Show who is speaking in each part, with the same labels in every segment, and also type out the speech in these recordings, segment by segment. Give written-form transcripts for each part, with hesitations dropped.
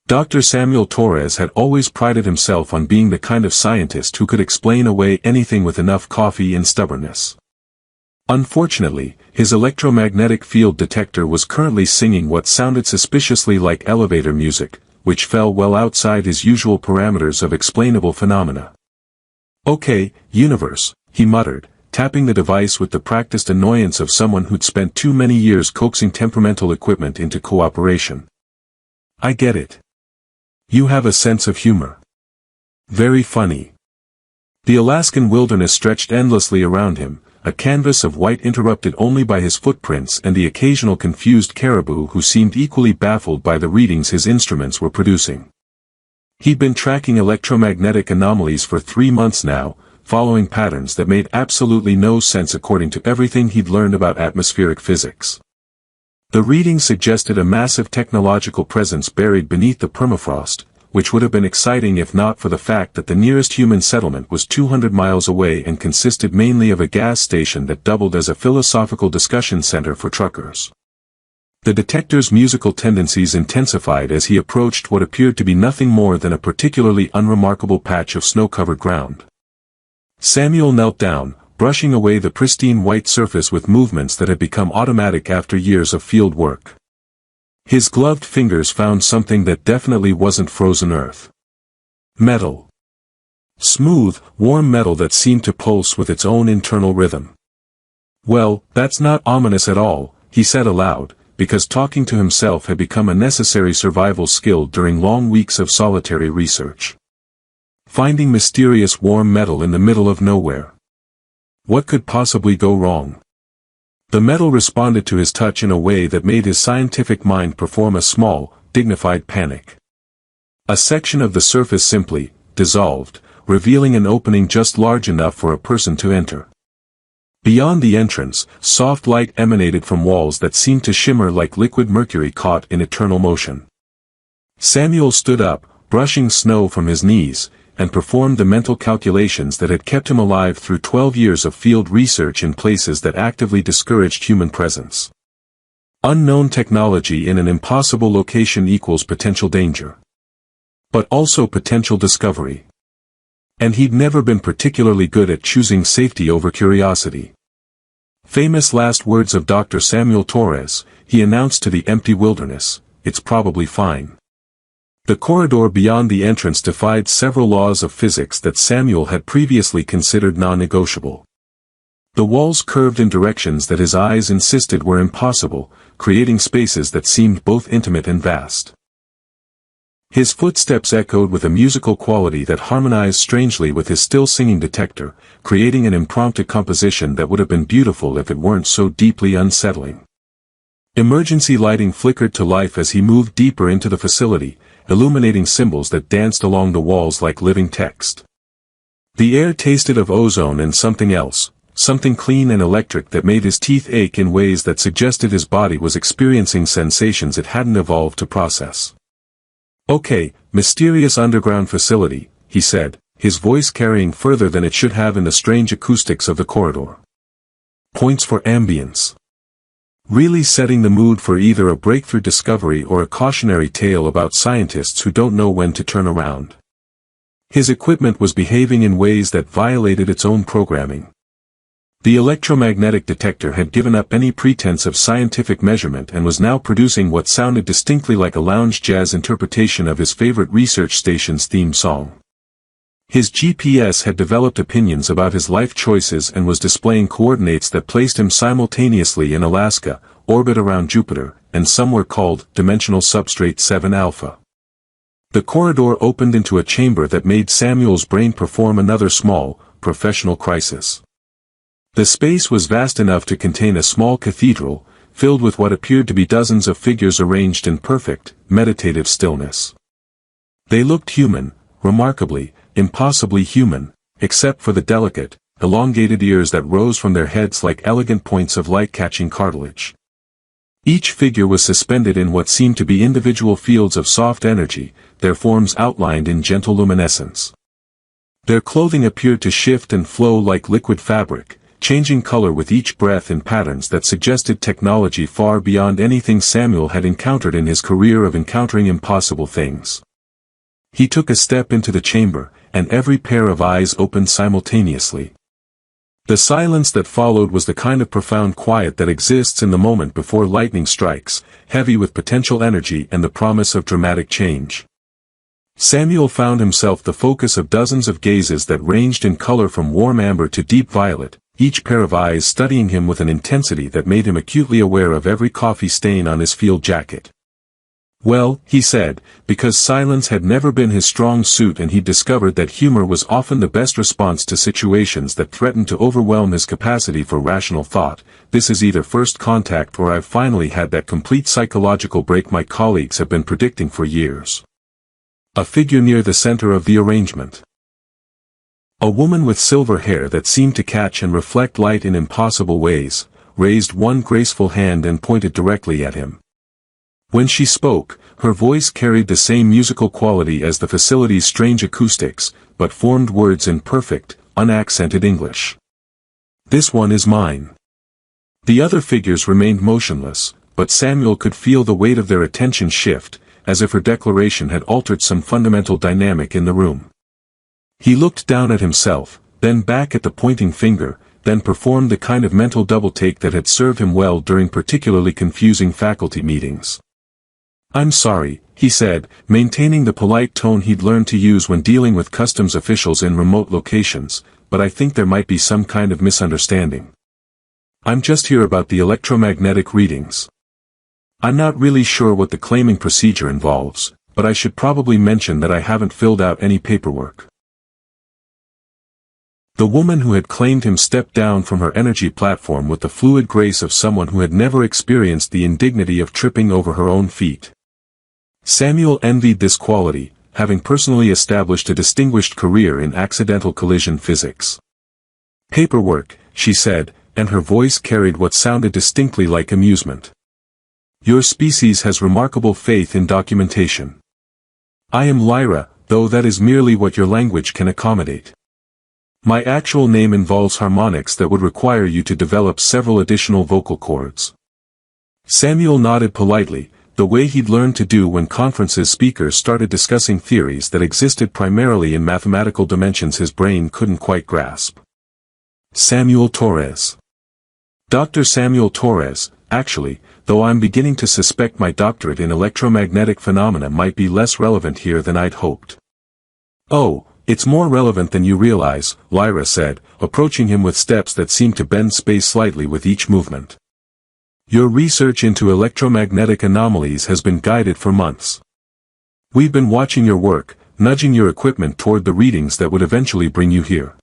Speaker 1: Dr. Samuel Torres had always prided himself on being the kind of scientist who could explain away anything with enough coffee and stubbornness. Unfortunately, his electromagnetic field detector was currently singing what sounded suspiciously like elevator music, which fell well outside his usual parameters of explainable phenomena. "Okay, universe," he muttered, tapping the device with the practiced annoyance of someone who'd spent too many years coaxing temperamental equipment into cooperation. "I get it. You have a sense of humor. Very funny." The Alaskan wilderness stretched endlessly around him, a canvas of white interrupted only by his footprints and the occasional confused caribou who seemed equally baffled by the readings his instruments were producing. He'd been tracking electromagnetic anomalies for 3 months now, following patterns that made absolutely no sense according to everything he'd learned about atmospheric physics. The readings suggested a massive technological presence buried beneath the permafrost, which would have been exciting if not for the fact that the nearest human settlement was 200 miles away and consisted mainly of a gas station that doubled as a philosophical discussion center for truckers. The detector's musical tendencies intensified as he approached what appeared to be nothing more than a particularly unremarkable patch of snow-covered ground. Samuel knelt down, brushing away the pristine white surface with movements that had become automatic after years of field work. His gloved fingers found something that definitely wasn't frozen earth. Metal. Smooth, warm metal that seemed to pulse with its own internal rhythm. "Well, that's not ominous at all," he said aloud, because talking to himself had become a necessary survival skill during long weeks of solitary research. Finding mysterious warm metal in the middle of nowhere. What could possibly go wrong? The metal responded to his touch in a way that made his scientific mind perform a small, dignified panic. A section of the surface simply dissolved, revealing an opening just large enough for a person to enter. Beyond the entrance, soft light emanated from walls that seemed to shimmer like liquid mercury caught in eternal motion. Samuel stood up, brushing snow from his knees, and performed the mental calculations that had kept him alive through 12 years of field research in places that actively discouraged human presence. Unknown technology in an impossible location equals potential danger. But also potential discovery. And he'd never been particularly good at choosing safety over curiosity. Famous last words of Dr. Samuel Torres, he announced to the empty wilderness, "It's probably fine." The corridor beyond the entrance defied several laws of physics that Samuel had previously considered non-negotiable. The walls curved in directions that his eyes insisted were impossible, creating spaces that seemed both intimate and vast. His footsteps echoed with a musical quality that harmonized strangely with his still-singing detector, creating an impromptu composition that would have been beautiful if it weren't so deeply unsettling. Emergency lighting flickered to life as he moved deeper into the facility, illuminating symbols that danced along the walls like living text. The air tasted of ozone and something else, something clean and electric that made his teeth ache in ways that suggested his body was experiencing sensations it hadn't evolved to process. "Okay, mysterious underground facility," he said, his voice carrying further than it should have in the strange acoustics of the corridor. "Points for ambience." Really setting the mood for either a breakthrough discovery or a cautionary tale about scientists who don't know when to turn around. His equipment was behaving in ways that violated its own programming. The electromagnetic detector had given up any pretense of scientific measurement and was now producing what sounded distinctly like a lounge jazz interpretation of his favorite research station's theme song. His GPS had developed opinions about his life choices and was displaying coordinates that placed him simultaneously in Alaska, orbit around Jupiter, and somewhere called Dimensional Substrate 7 Alpha. The corridor opened into a chamber that made Samuel's brain perform another small, professional crisis. The space was vast enough to contain a small cathedral, filled with what appeared to be dozens of figures arranged in perfect, meditative stillness. They looked human, remarkably, impossibly human, except for the delicate, elongated ears that rose from their heads like elegant points of light-catching cartilage. Each figure was suspended in what seemed to be individual fields of soft energy, their forms outlined in gentle luminescence. Their clothing appeared to shift and flow like liquid fabric, changing color with each breath in patterns that suggested technology far beyond anything Samuel had encountered in his career of encountering impossible things. He took a step into the chamber, and every pair of eyes opened simultaneously. The silence that followed was the kind of profound quiet that exists in the moment before lightning strikes, heavy with potential energy and the promise of dramatic change. Samuel found himself the focus of dozens of gazes that ranged in color from warm amber to deep violet, each pair of eyes studying him with an intensity that made him acutely aware of every coffee stain on his field jacket. Well, he said, because silence had never been his strong suit and he discovered that humor was often the best response to situations that threatened to overwhelm his capacity for rational thought, this is either first contact or I've finally had that complete psychological break my colleagues have been predicting for years. A figure near the center of the arrangement. A woman with silver hair that seemed to catch and reflect light in impossible ways, raised one graceful hand and pointed directly at him. When she spoke, her voice carried the same musical quality as the facility's strange acoustics, but formed words in perfect, unaccented English. "This one is mine." The other figures remained motionless, but Samuel could feel the weight of their attention shift, as if her declaration had altered some fundamental dynamic in the room. He looked down at himself, then back at the pointing finger, then performed the kind of mental double-take that had served him well during particularly confusing faculty meetings. "I'm sorry," he said, maintaining the polite tone he'd learned to use when dealing with customs officials in remote locations, "but I think there might be some kind of misunderstanding. I'm just here about the electromagnetic readings. I'm not really sure what the claiming procedure involves, but I should probably mention that I haven't filled out any paperwork." The woman who had claimed him stepped down from her energy platform with the fluid grace of someone who had never experienced the indignity of tripping over her own feet. Samuel envied this quality, having personally established a distinguished career in accidental collision physics. "Paperwork," she said, and her voice carried what sounded distinctly like amusement. "Your species has remarkable faith in documentation. I am Lyra, though that is merely what your language can accommodate. My actual name involves harmonics that would require you to develop several additional vocal cords." Samuel nodded politely, the way he'd learned to do when conferences speakers started discussing theories that existed primarily in mathematical dimensions his brain couldn't quite grasp. "Samuel Torres. Dr. Samuel Torres, actually, though I'm beginning to suspect my doctorate in electromagnetic phenomena might be less relevant here than I'd hoped." "Oh, it's more relevant than you realize," Lyra said, approaching him with steps that seemed to bend space slightly with each movement. "Your research into electromagnetic anomalies has been guided for months. We've been watching your work, nudging your equipment toward the readings that would eventually bring you here."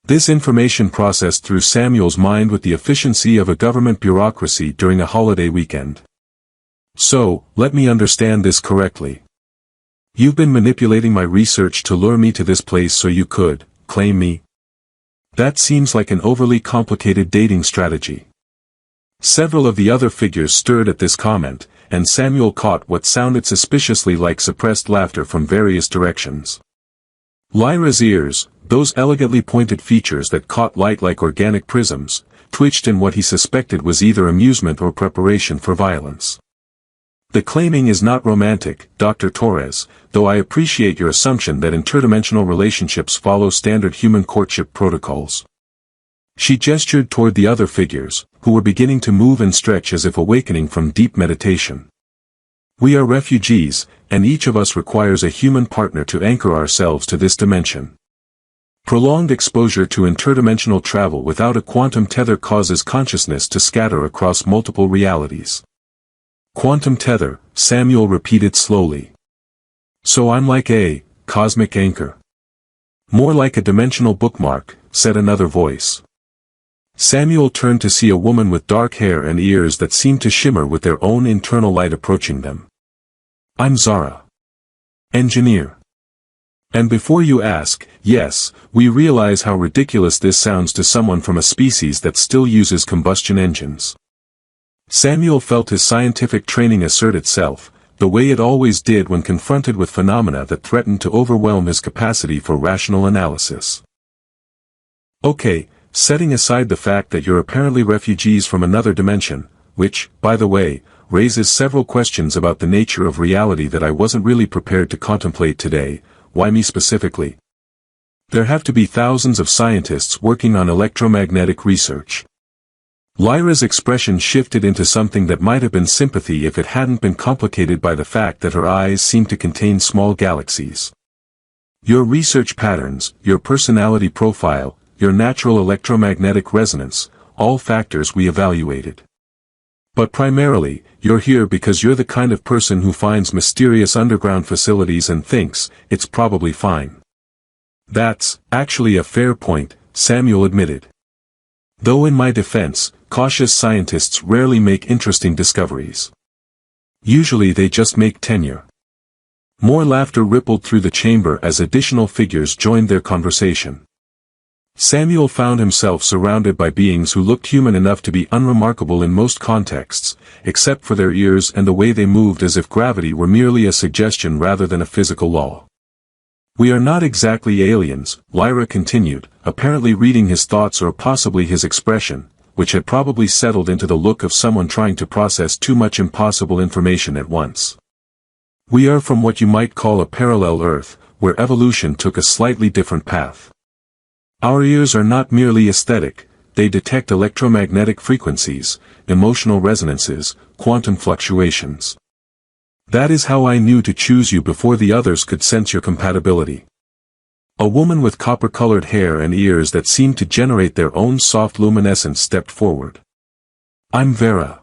Speaker 1: This information processed through Samuel's mind with the efficiency of a government bureaucracy during a holiday weekend. "So, let me understand this correctly. You've been manipulating my research to lure me to this place so you could claim me? That seems like an overly complicated dating strategy." Several of the other figures stirred at this comment, and Samuel caught what sounded suspiciously like suppressed laughter from various directions. Lyra's ears, those elegantly pointed features that caught light like organic prisms, twitched in what he suspected was either amusement or preparation for violence. "The claiming is not romantic, Dr. Torres, though I appreciate your assumption that interdimensional relationships follow standard human courtship protocols." She gestured toward the other figures, who were beginning to move and stretch as if awakening from deep meditation. "We are refugees, and each of us requires a human partner to anchor ourselves to this dimension. Prolonged exposure to interdimensional travel without a quantum tether causes consciousness to scatter across multiple realities." "Quantum tether," Samuel repeated slowly. "So I'm like a cosmic anchor." "More like a dimensional bookmark," said another voice. Samuel turned to see a woman with dark hair and ears that seemed to shimmer with their own internal light approaching them. "I'm Zara. Engineer. And before you ask, yes, we realize how ridiculous this sounds to someone from a species that still uses combustion engines." Samuel felt his scientific training assert itself, the way it always did when confronted with phenomena that threatened to overwhelm his capacity for rational analysis. "Okay, Setting aside the fact that you're apparently refugees from another dimension, which, by the way, raises several questions about the nature of reality that I wasn't really prepared to contemplate today. Why me specifically? There have to be thousands of scientists working on electromagnetic research. Lyra's expression shifted into something that might have been sympathy if it hadn't been complicated by the fact that her eyes seemed to contain small galaxies. Your research patterns, your personality profile, your natural electromagnetic resonance, all factors we evaluated. But primarily, you're here because you're the kind of person who finds mysterious underground facilities and thinks, it's probably fine. That's, actually a fair point, Samuel admitted. Though in my defense, cautious scientists rarely make interesting discoveries. Usually they just make tenure. More laughter rippled through the chamber as additional figures joined their conversation. Samuel found himself surrounded by beings who looked human enough to be unremarkable in most contexts, except for their ears and the way they moved as if gravity were merely a suggestion rather than a physical law. We are not exactly aliens, Lyra continued, apparently reading his thoughts or possibly his expression, which had probably settled into the look of someone trying to process too much impossible information at once. We are from what you might call a parallel Earth, where evolution took a slightly different path. Our ears are not merely aesthetic, they detect electromagnetic frequencies, emotional resonances, quantum fluctuations. That is how I knew to choose you before the others could sense your compatibility. A woman with copper-colored hair and ears that seemed to generate their own soft luminescence stepped forward. I'm Vera.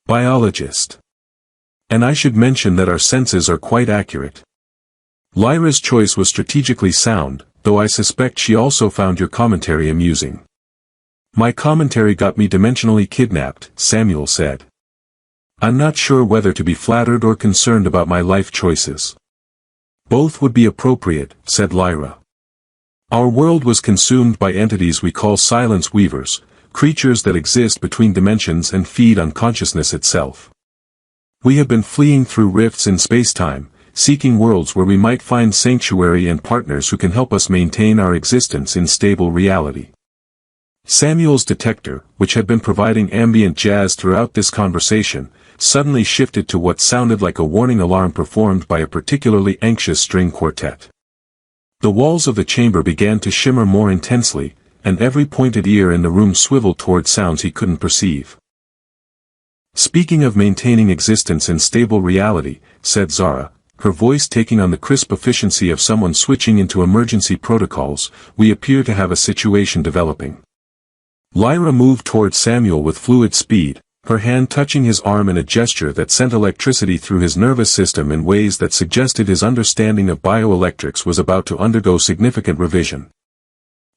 Speaker 1: Biologist. And I should mention that our senses are quite accurate. Lyra's choice was strategically sound, though I suspect she also found your commentary amusing. My commentary got me dimensionally kidnapped, Samuel said. I'm not sure whether to be flattered or concerned about my life choices. Both would be appropriate, said Lyra. Our world was consumed by entities we call silence weavers, creatures that exist between dimensions and feed on consciousness itself. We have been fleeing through rifts in space-time, seeking worlds where we might find sanctuary and partners who can help us maintain our existence in stable reality. Samuel's detector, which had been providing ambient jazz throughout this conversation, suddenly shifted to what sounded like a warning alarm performed by a particularly anxious string quartet. The walls of the chamber began to shimmer more intensely, and every pointed ear in the room swiveled toward sounds he couldn't perceive. Speaking of maintaining existence in stable reality, said Zara, her voice taking on the crisp efficiency of someone switching into emergency protocols, we appear to have a situation developing. Lyra moved toward Samuel with fluid speed, her hand touching his arm in a gesture that sent electricity through his nervous system in ways that suggested his understanding of bioelectrics was about to undergo significant revision.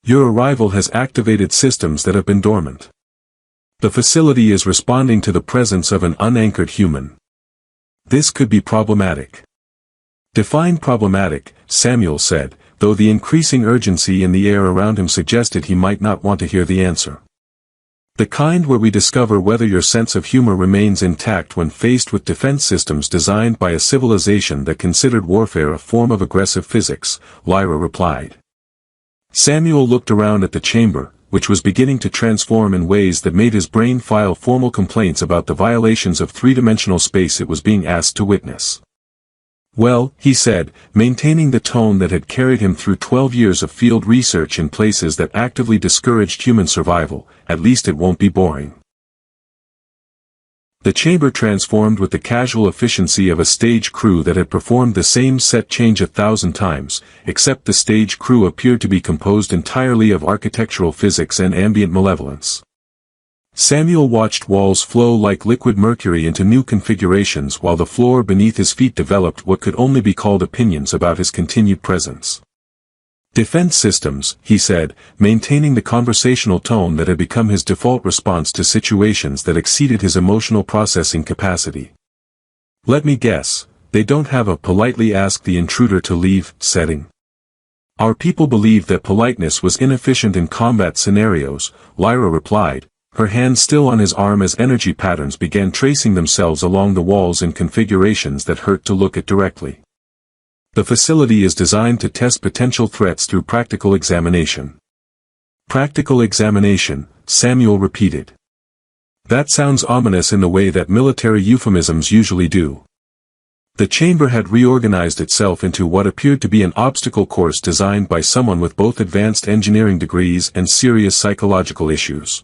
Speaker 1: Your arrival has activated systems that have been dormant. The facility is responding to the presence of an unanchored human. This could be problematic. Define problematic, Samuel said, though the increasing urgency in the air around him suggested he might not want to hear the answer. The kind where we discover whether your sense of humor remains intact when faced with defense systems designed by a civilization that considered warfare a form of aggressive physics, Lyra replied. Samuel looked around at the chamber, which was beginning to transform in ways that made his brain file formal complaints about the violations of three-dimensional space it was being asked to witness. Well, he said, maintaining the tone that had carried him through 12 years of field research in places that actively discouraged human survival, at least it won't be boring. The chamber transformed with the casual efficiency of a stage crew that had performed the same set change 1,000 times, except the stage crew appeared to be composed entirely of architectural physics and ambient malevolence. Samuel watched walls flow like liquid mercury into new configurations while the floor beneath his feet developed what could only be called opinions about his continued presence. Defense systems, he said, maintaining the conversational tone that had become his default response to situations that exceeded his emotional processing capacity. Let me guess, they don't have a politely ask the intruder to leave setting. Our people believed that politeness was inefficient in combat scenarios, Lyra replied, her hand still on his arm as energy patterns began tracing themselves along the walls in configurations that hurt to look at directly. The facility is designed to test potential threats through practical examination. Practical examination, Samuel repeated. That sounds ominous in the way that military euphemisms usually do. The chamber had reorganized itself into what appeared to be an obstacle course designed by someone with both advanced engineering degrees and serious psychological issues.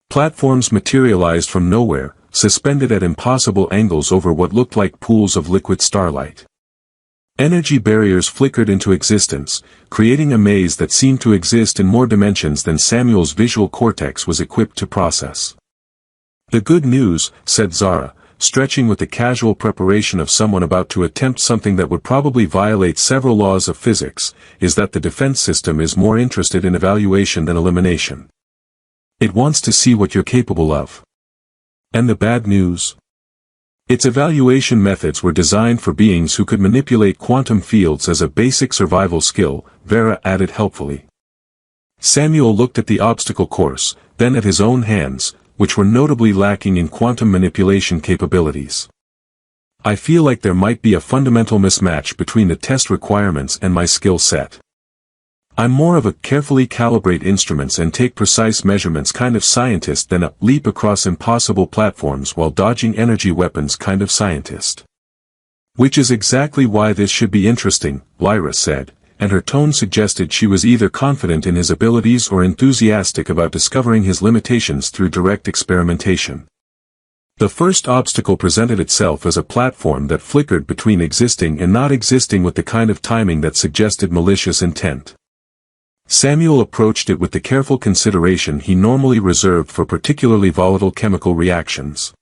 Speaker 1: Platforms materialized from nowhere, suspended at impossible angles over what looked like pools of liquid starlight. Energy barriers flickered into existence, creating a maze that seemed to exist in more dimensions than Samuel's visual cortex was equipped to process. The good news, said Zara, stretching with the casual preparation of someone about to attempt something that would probably violate several laws of physics, is that the defense system is more interested in evaluation than elimination. It wants to see what you're capable of. And the bad news? Its evaluation methods were designed for beings who could manipulate quantum fields as a basic survival skill, Vera added helpfully. Samuel looked at the obstacle course, then at his own hands, which were notably lacking in quantum manipulation capabilities. I feel like there might be a fundamental mismatch between the test requirements and my skill set. I'm more of a carefully calibrate instruments and take precise measurements kind of scientist than a leap across impossible platforms while dodging energy weapons kind of scientist. Which is exactly why this should be interesting, Lyra said, and her tone suggested she was either confident in his abilities or enthusiastic about discovering his limitations through direct experimentation. The first obstacle presented itself as a platform that flickered between existing and not existing with the kind of timing that suggested malicious intent. Samuel approached it with the careful consideration he normally reserved for particularly volatile chemical reactions.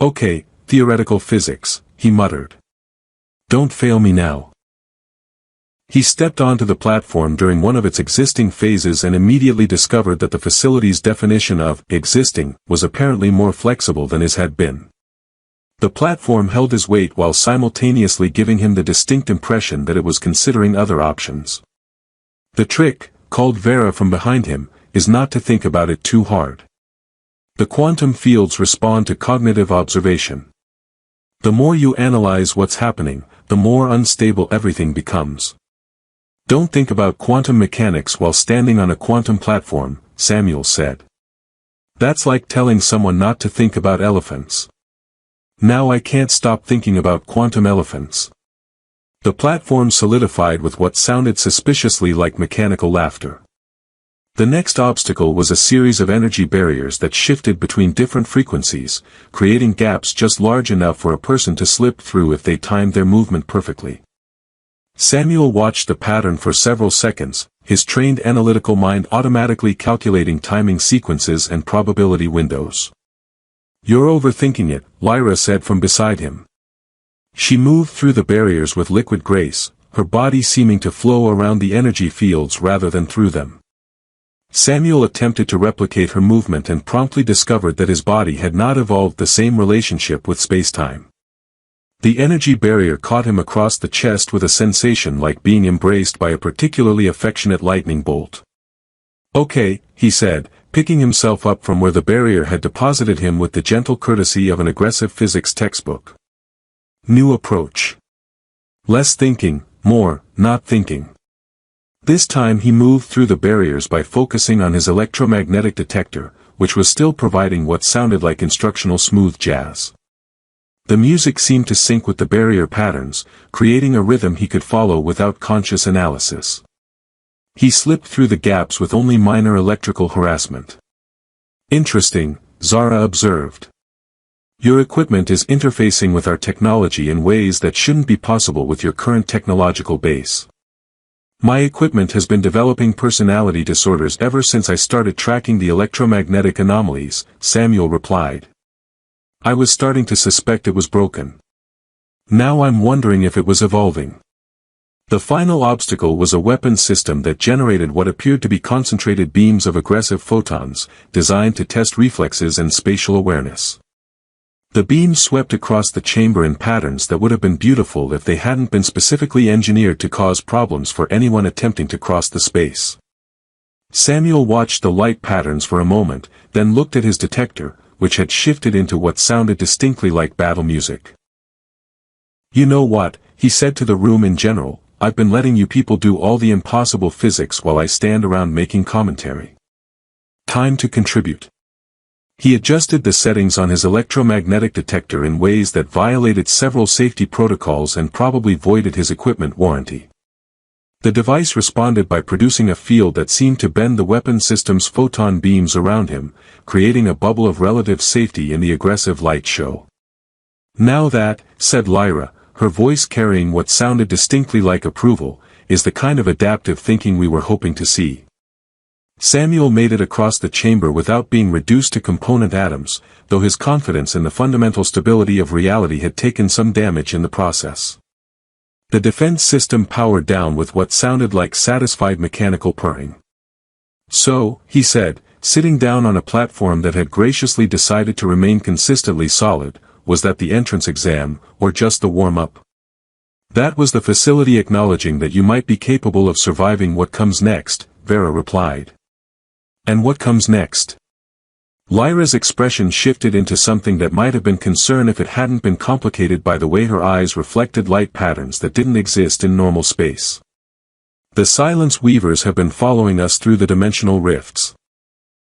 Speaker 1: Okay, theoretical physics, he muttered. Don't fail me now. He stepped onto the platform during one of its existing phases and immediately discovered that the facility's definition of existing was apparently more flexible than his had been. The platform held his weight while simultaneously giving him the distinct impression that it was considering other options. The trick, called Vera from behind him, is not to think about it too hard. The quantum fields respond to cognitive observation. The more you analyze what's happening, the more unstable everything becomes. Don't think about quantum mechanics while standing on a quantum platform, Samuel said. That's like telling someone not to think about elephants. Now I can't stop thinking about quantum elephants. The platform solidified with what sounded suspiciously like mechanical laughter. The next obstacle was a series of energy barriers that shifted between different frequencies, creating gaps just large enough for a person to slip through if they timed their movement perfectly. Samuel watched the pattern for several seconds, his trained analytical mind automatically calculating timing sequences and probability windows. You're overthinking it, Lyra said from beside him. She moved through the barriers with liquid grace, her body seeming to flow around the energy fields rather than through them. Samuel attempted to replicate her movement and promptly discovered that his body had not evolved the same relationship with space-time. The energy barrier caught him across the chest with a sensation like being embraced by a particularly affectionate lightning bolt. Okay, he said, picking himself up from where the barrier had deposited him with the gentle courtesy of an aggressive physics textbook. New approach. Less thinking, more, not thinking. This time he moved through the barriers by focusing on his electromagnetic detector, which was still providing what sounded like instructional smooth jazz. The music seemed to sync with the barrier patterns, creating a rhythm he could follow without conscious analysis. He slipped through the gaps with only minor electrical harassment. Interesting, Zara observed. Your equipment is interfacing with our technology in ways that shouldn't be possible with your current technological base. My equipment has been developing personality disorders ever since I started tracking the electromagnetic anomalies, Samuel replied. I was starting to suspect it was broken. Now I'm wondering if it was evolving. The final obstacle was a weapons system that generated what appeared to be concentrated beams of aggressive photons, designed to test reflexes and spatial awareness. The beams swept across the chamber in patterns that would have been beautiful if they hadn't been specifically engineered to cause problems for anyone attempting to cross the space. Samuel watched the light patterns for a moment, then looked at his detector, which had shifted into what sounded distinctly like battle music. You know what, he said to the room in general, I've been letting you people do all the impossible physics while I stand around making commentary. Time to contribute. He adjusted the settings on his electromagnetic detector in ways that violated several safety protocols and probably voided his equipment warranty. The device responded by producing a field that seemed to bend the weapon system's photon beams around him, creating a bubble of relative safety in the aggressive light show. "Now that," said Lyra, her voice carrying what sounded distinctly like approval, "is the kind of adaptive thinking we were hoping to see." Samuel made it across the chamber without being reduced to component atoms, though his confidence in the fundamental stability of reality had taken some damage in the process. The defense system powered down with what sounded like satisfied mechanical purring. "So," he said, sitting down on a platform that had graciously decided to remain consistently solid, "was that the entrance exam, or just the warm-up?" "That was the facility acknowledging that you might be capable of surviving what comes next," Vera replied. "And what comes next?" Lyra's expression shifted into something that might have been concern if it hadn't been complicated by the way her eyes reflected light patterns that didn't exist in normal space. "The Silence Weavers have been following us through the dimensional rifts.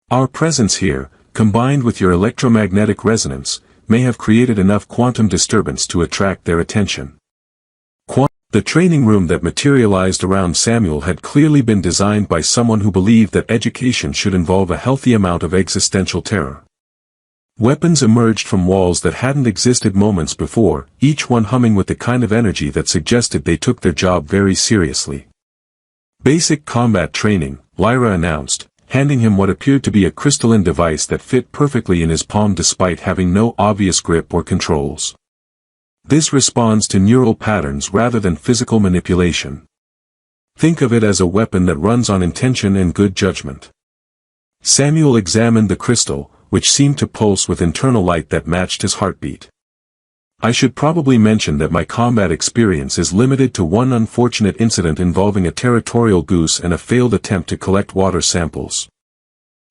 Speaker 1: Our presence here, combined with your electromagnetic resonance, may have created enough quantum disturbance to attract their attention." The training room that materialized around Samuel had clearly been designed by someone who believed that education should involve a healthy amount of existential terror. Weapons emerged from walls that hadn't existed moments before, each one humming with the kind of energy that suggested they took their job very seriously. "Basic combat training," Lyra announced, handing him what appeared to be a crystalline device that fit perfectly in his palm despite having no obvious grip or controls. "This responds to neural patterns rather than physical manipulation. Think of it as a weapon that runs on intention and good judgment." Samuel examined the crystal, which seemed to pulse with internal light that matched his heartbeat. "I should probably mention that my combat experience is limited to one unfortunate incident involving a territorial goose and a failed attempt to collect water samples."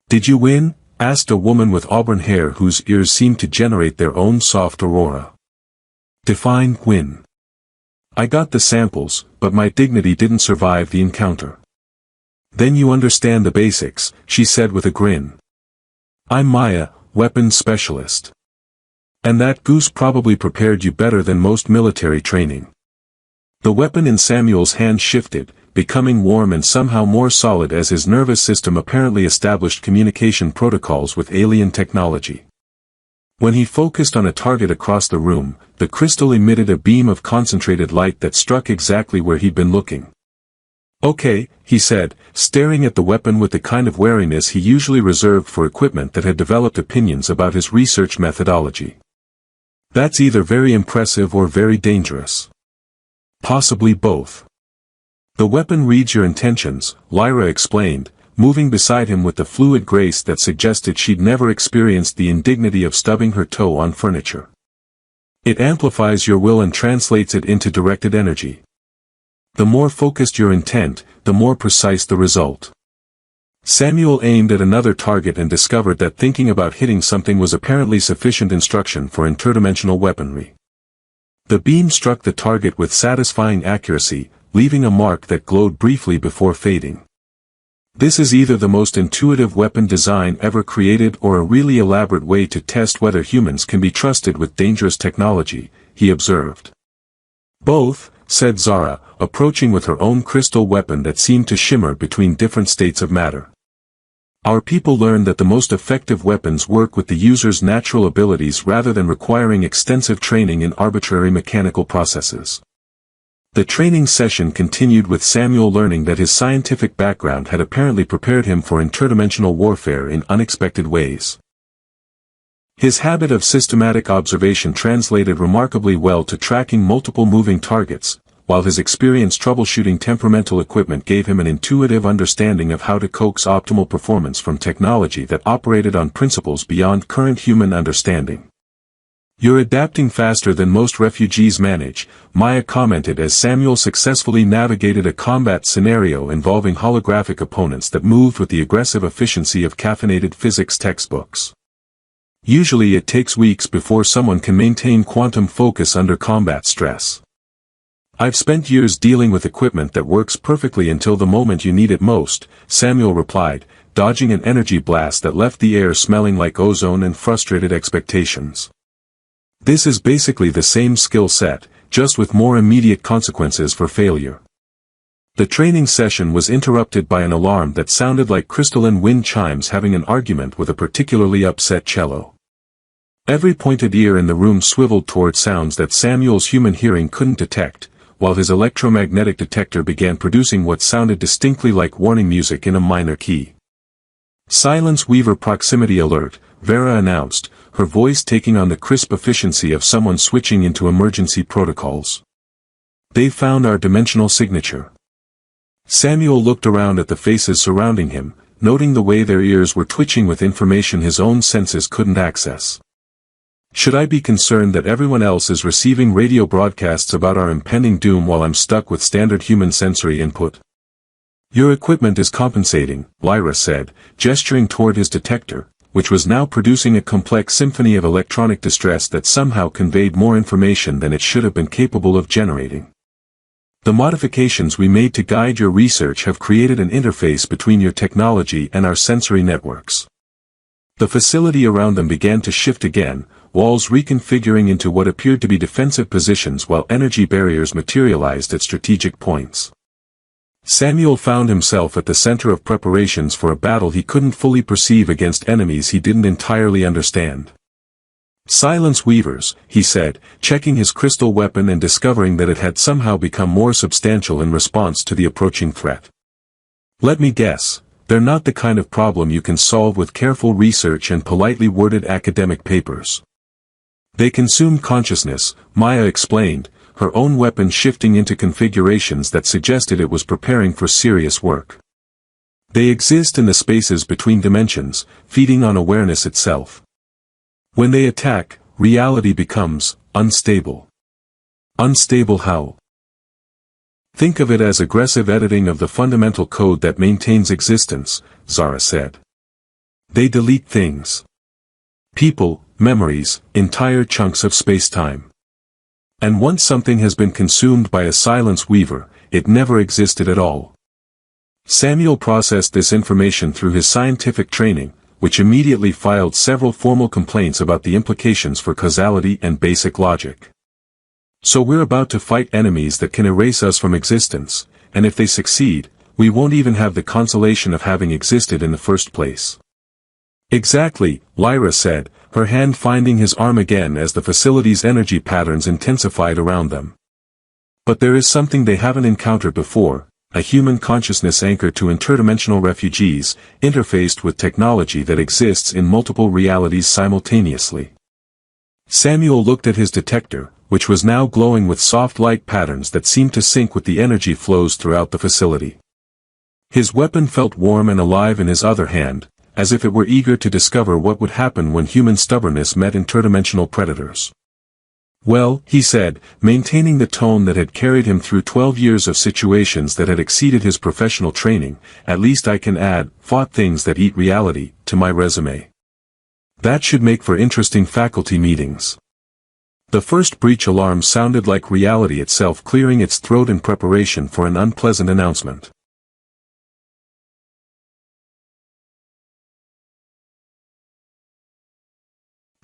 Speaker 1: "Did you win?" asked a woman with auburn hair whose ears seemed to generate their own soft aurora. "Define win." "I got the samples, but my dignity didn't survive the encounter." "Then you understand the basics," she said with a grin. "I'm Maya, weapons specialist. And that goose probably prepared you better than most military training." The weapon in Samuel's hand shifted, becoming warm and somehow more solid as his nervous system apparently established communication protocols with alien technology. When he focused on a target across the room, the crystal emitted a beam of concentrated light that struck exactly where he'd been looking. "Okay," he said, staring at the weapon with the kind of wariness he usually reserved for equipment that had developed opinions about his research methodology. "That's either very impressive or very dangerous. Possibly both." "The weapon reads your intentions," Lyra explained, moving beside him with the fluid grace that suggested she'd never experienced the indignity of stubbing her toe on furniture. "It amplifies your will and translates it into directed energy. The more focused your intent, the more precise the result." Samuel aimed at another target and discovered that thinking about hitting something was apparently sufficient instruction for interdimensional weaponry. The beam struck the target with satisfying accuracy, leaving a mark that glowed briefly before fading. "This is either the most intuitive weapon design ever created or a really elaborate way to test whether humans can be trusted with dangerous technology," he observed. "Both," said Zara, approaching with her own crystal weapon that seemed to shimmer between different states of matter. "Our people learned that the most effective weapons work with the user's natural abilities rather than requiring extensive training in arbitrary mechanical processes." The training session continued with Samuel learning that his scientific background had apparently prepared him for interdimensional warfare in unexpected ways. His habit of systematic observation translated remarkably well to tracking multiple moving targets, while his experience troubleshooting temperamental equipment gave him an intuitive understanding of how to coax optimal performance from technology that operated on principles beyond current human understanding. "You're adapting faster than most refugees manage," Maya commented as Samuel successfully navigated a combat scenario involving holographic opponents that moved with the aggressive efficiency of caffeinated physics textbooks. "Usually it takes weeks before someone can maintain quantum focus under combat stress." I've spent years dealing with equipment that works perfectly until the moment you need it most, Samuel replied, dodging an energy blast that left the air smelling like ozone and frustrated expectations. This is basically the same skill set, just with more immediate consequences for failure. The training session was interrupted by an alarm that sounded like crystalline wind chimes having an argument with a particularly upset cello. Every pointed ear in the room swiveled toward sounds that Samuel's human hearing couldn't detect, while his electromagnetic detector began producing what sounded distinctly like warning music in a minor key. "Silence Weaver Proximity Alert," Vera announced, her voice taking on the crisp efficiency of someone switching into emergency protocols. "They've found our dimensional signature." Samuel looked around at the faces surrounding him, noting the way their ears were twitching with information his own senses couldn't access. "Should I be concerned that everyone else is receiving radio broadcasts about our impending doom while I'm stuck with standard human sensory input?" "Your equipment is compensating," Lyra said, gesturing toward his detector, which was now producing a complex symphony of electronic distress that somehow conveyed more information than it should have been capable of generating. "The modifications we made to guide your research have created an interface between your technology and our sensory networks." The facility around them began to shift again, walls reconfiguring into what appeared to be defensive positions while energy barriers materialized at strategic points. Samuel found himself at the center of preparations for a battle he couldn't fully perceive against enemies he didn't entirely understand. "Silence Weavers," he said, checking his crystal weapon and discovering that it had somehow become more substantial in response to the approaching threat. "Let me guess, they're not the kind of problem you can solve with careful research and politely worded academic papers." "They consume consciousness," Maya explained, her own weapon shifting into configurations that suggested it was preparing for serious work. "They exist in the spaces between dimensions, feeding on awareness itself. When they attack, reality becomes unstable." "Unstable how?" "Think of it as aggressive editing of the fundamental code that maintains existence," Zara said. "They delete things. People, memories, entire chunks of space-time. And once something has been consumed by a silence weaver, it never existed at all." Samuel processed this information through his scientific training, which immediately filed several formal complaints about the implications for causality and basic logic. "So we're about to fight enemies that can erase us from existence, and if they succeed, we won't even have the consolation of having existed in the first place." "Exactly," Lyra said, her hand finding his arm again as the facility's energy patterns intensified around them. "But there is something they haven't encountered before, a human consciousness anchored to interdimensional refugees, interfaced with technology that exists in multiple realities simultaneously." Samuel looked at his detector, which was now glowing with soft light patterns that seemed to sync with the energy flows throughout the facility. His weapon felt warm and alive in his other hand, as if it were eager to discover what would happen when human stubbornness met interdimensional predators. "Well," he said, maintaining the tone that had carried him through 12 years of situations that had exceeded his professional training, "at least I can add, fought things that eat reality, to my resume. That should make for interesting faculty meetings." The first breach alarm sounded like reality itself clearing its throat in preparation for an unpleasant announcement.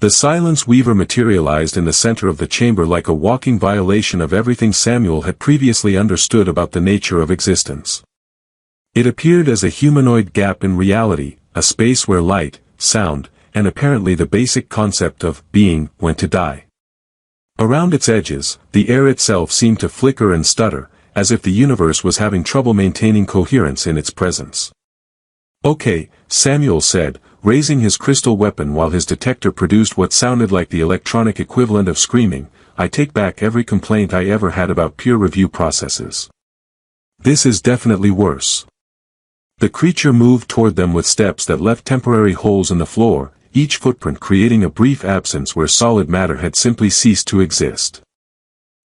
Speaker 1: The silence weaver materialized in the center of the chamber like a walking violation of everything Samuel had previously understood about the nature of existence. It appeared as a humanoid gap in reality, a space where light, sound, and apparently the basic concept of being went to die. Around its edges, the air itself seemed to flicker and stutter, as if the universe was having trouble maintaining coherence in its presence. "Okay," Samuel said, raising his crystal weapon while his detector produced what sounded like the electronic equivalent of screaming, "I take back every complaint I ever had about peer review processes. This is definitely worse." The creature moved toward them with steps that left temporary holes in the floor, each footprint creating a brief absence where solid matter had simply ceased to exist.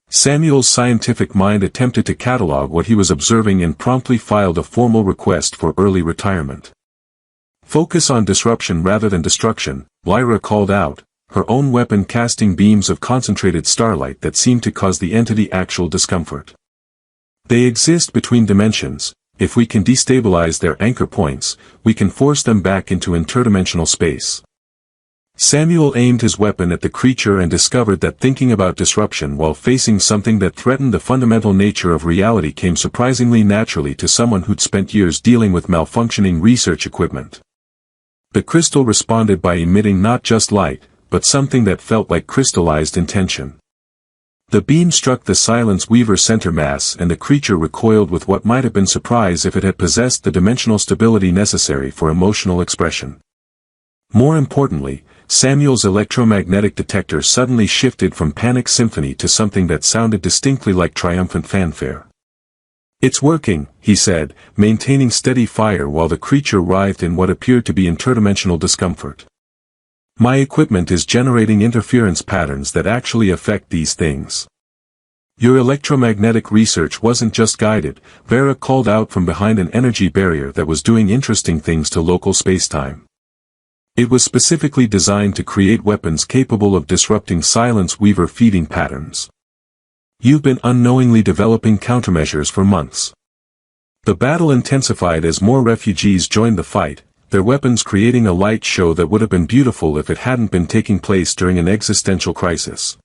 Speaker 1: Samuel's scientific mind attempted to catalog what he was observing and promptly filed a formal request for early retirement. "Focus on disruption rather than destruction," Lyra called out, her own weapon casting beams of concentrated starlight that seemed to cause the entity actual discomfort. They exist between dimensions. If we can destabilize their anchor points, we can force them back into interdimensional space. Samuel aimed his weapon at the creature and discovered that thinking about disruption while facing something that threatened the fundamental nature of reality came surprisingly naturally to someone who'd spent years dealing with malfunctioning research equipment. The crystal responded by emitting not just light, but something that felt like crystallized intention. The beam struck the Silence Weaver center mass and the creature recoiled with what might have been surprise if it had possessed the dimensional stability necessary for emotional expression. More importantly, Samuel's electromagnetic detector suddenly shifted from panic symphony to something that sounded distinctly like triumphant fanfare. "It's working," he said, maintaining steady fire while the creature writhed in what appeared to be interdimensional discomfort. "My equipment is generating interference patterns that actually affect these things." "Your electromagnetic research wasn't just guided," Vera called out from behind an energy barrier that was doing interesting things to local spacetime. It was specifically designed to create weapons capable of disrupting Silence Weaver feeding patterns. "You've been unknowingly developing countermeasures for months." The battle intensified as more refugees joined the fight, their weapons creating a light show that would have been beautiful if it hadn't been taking place during an existential crisis.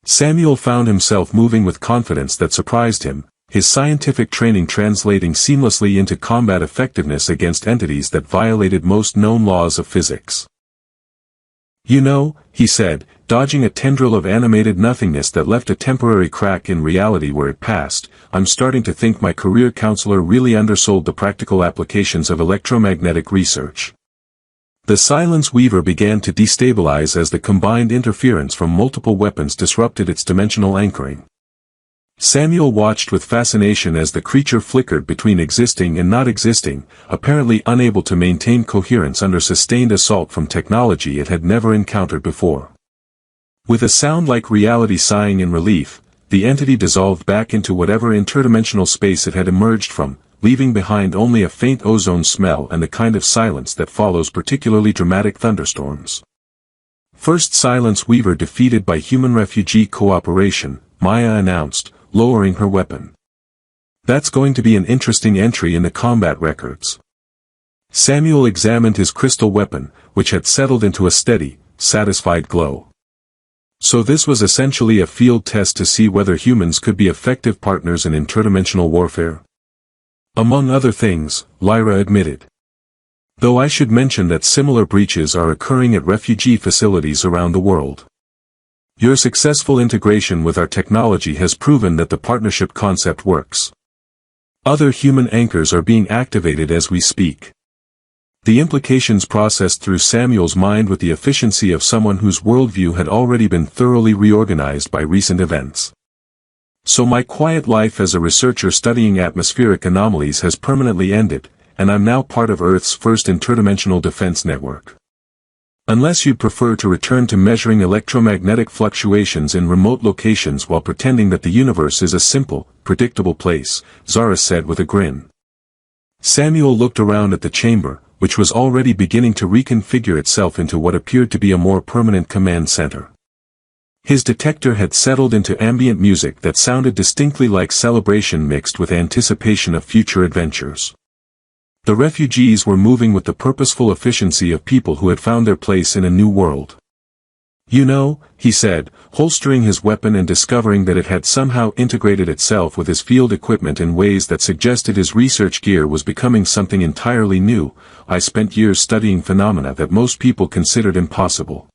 Speaker 1: Samuel found himself moving with confidence that surprised him, his scientific training translating seamlessly into combat effectiveness against entities that violated most known laws of physics. "You know," he said, dodging a tendril of animated nothingness that left a temporary crack in reality where it passed, "I'm starting to think my career counselor really undersold the practical applications of electromagnetic research." The Silence Weaver began to destabilize as the combined interference from multiple weapons disrupted its dimensional anchoring. Samuel watched with fascination as the creature flickered between existing and not existing, apparently unable to maintain coherence under sustained assault from technology it had never encountered before. With a sound like reality sighing in relief, the entity dissolved back into whatever interdimensional space it had emerged from, leaving behind only a faint ozone smell and the kind of silence that follows particularly dramatic thunderstorms. "First Silence Weaver defeated by human refugee cooperation," Maya announced, lowering her weapon. "That's going to be an interesting entry in the combat records." Samuel examined his crystal weapon, which had settled into a steady, satisfied glow. So this was essentially a field test to see whether humans could be effective partners in interdimensional warfare. "Among other things," Lyra admitted. "Though I should mention that similar breaches are occurring at refugee facilities around the world. Your successful integration with our technology has proven that the partnership concept works. Other human anchors are being activated as we speak." The implications processed through Samuel's mind with the efficiency of someone whose worldview had already been thoroughly reorganized by recent events. "So my quiet life as a researcher studying atmospheric anomalies has permanently ended, and I'm now part of Earth's first interdimensional defense network. Unless you'd prefer to return to measuring electromagnetic fluctuations in remote locations while pretending that the universe is a simple, predictable place," Zara said with a grin. Samuel looked around at the chamber, which was already beginning to reconfigure itself into what appeared to be a more permanent command center. His detector had settled into ambient music that sounded distinctly like celebration mixed with anticipation of future adventures. The refugees were moving with the purposeful efficiency of people who had found their place in a new world. "You know," he said, holstering his weapon and discovering that it had somehow integrated itself with his field equipment in ways that suggested his research gear was becoming something entirely new, "I spent years studying phenomena that most people considered impossible.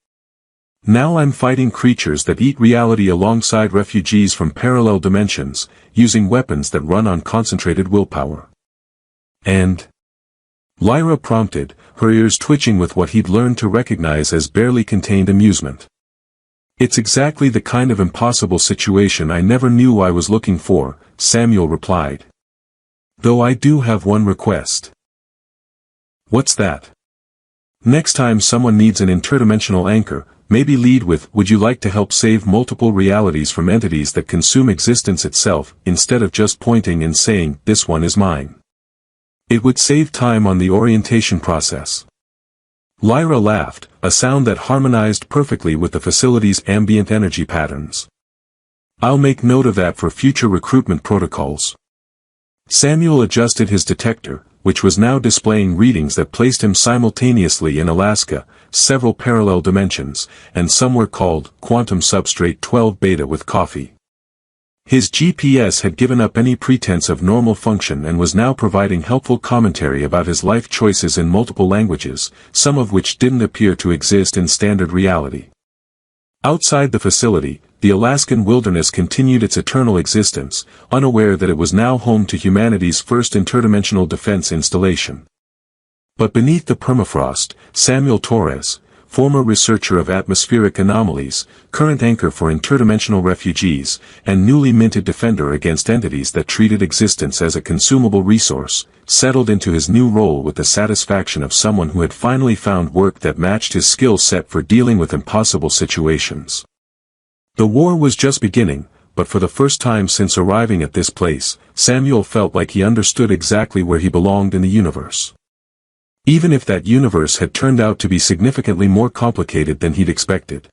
Speaker 1: Now I'm fighting creatures that eat reality alongside refugees from parallel dimensions, using weapons that run on concentrated willpower." "And?" Lyra prompted, her ears twitching with what he'd learned to recognize as barely contained amusement. "It's exactly the kind of impossible situation I never knew I was looking for," Samuel replied. "Though I do have one request." "What's that?" "Next time someone needs an interdimensional anchor, maybe lead with, 'Would you like to help save multiple realities from entities that consume existence itself,' instead of just pointing and saying, 'This one is mine.' It would save time on the orientation process." Lyra laughed, a sound that harmonized perfectly with the facility's ambient energy patterns. "I'll make note of that for future recruitment protocols." Samuel adjusted his detector, which was now displaying readings that placed him simultaneously in Alaska, several parallel dimensions, and somewhere called quantum substrate 12 beta with coffee. His GPS had given up any pretense of normal function and was now providing helpful commentary about his life choices in multiple languages, some of which didn't appear to exist in standard reality. Outside the facility, the Alaskan wilderness continued its eternal existence, unaware that it was now home to humanity's first interdimensional defense installation. But beneath the permafrost, Samuel Torres, former researcher of atmospheric anomalies, current anchor for interdimensional refugees, and newly minted defender against entities that treated existence as a consumable resource, settled into his new role with the satisfaction of someone who had finally found work that matched his skill set for dealing with impossible situations. The war was just beginning, but for the first time since arriving at this place, Samuel felt like he understood exactly where he belonged in the universe. Even if that universe had turned out to be significantly more complicated than he'd expected.